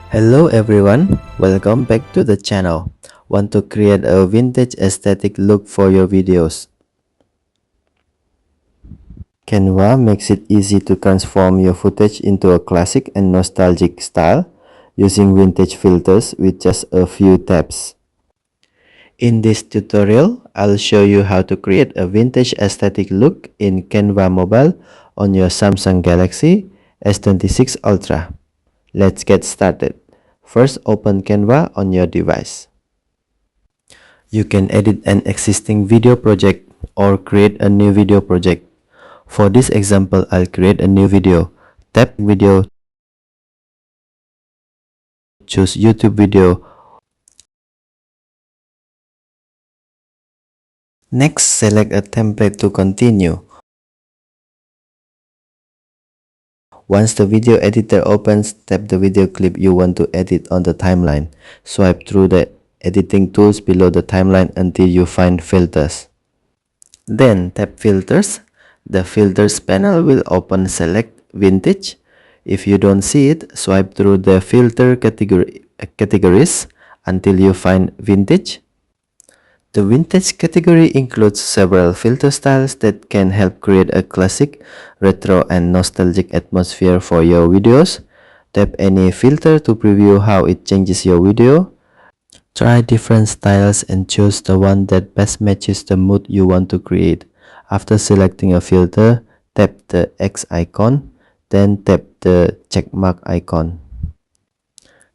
Hello everyone, welcome back to the channel. Want to create a vintage aesthetic look for your videos? Canva makes it easy to transform your footage into a classic and nostalgic style using vintage filters with just a few taps. In this tutorial, I'll show you how to create a vintage aesthetic look in Canva Mobile on your Samsung Galaxy S26 Ultra. Let's get started. First, open Canva on your device. You can edit an existing video project or create a new video project. For this example, I'll create a new video. Tap Video, choose YouTube video. Next, select a template to continue. Once the video editor opens, tap the video clip you want to edit on the timeline. Swipe through the editing tools below the timeline until you find Filters. Then tap Filters. The Filters panel will open. Select Vintage. If you don't see it, swipe through the filter categories until you find Vintage. The Vintage category includes several filter styles that can help create a classic, retro, and nostalgic atmosphere for your videos. Tap any filter to preview how it changes your video. Try different styles and choose the one that best matches the mood you want to create. After selecting a filter, tap the X icon, then tap the checkmark icon.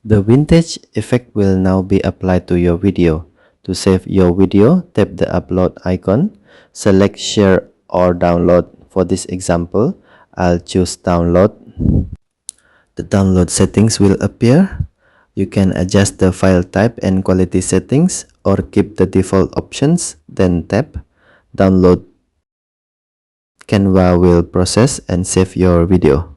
The vintage effect will now be applied to your video. To save your video, tap the upload icon, select share or download. For this example, I'll choose download. The download settings will appear. You can adjust the file type and quality settings or keep the default options, then tap download. Canva will process and save your video.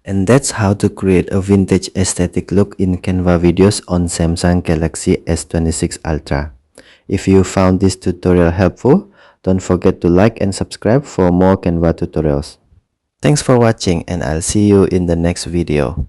And that's how to create a vintage aesthetic look in Canva videos on Samsung Galaxy S26 Ultra. If you found this tutorial helpful, don't forget to like and subscribe for more Canva tutorials. Thanks for watching and I'll see you in the next video.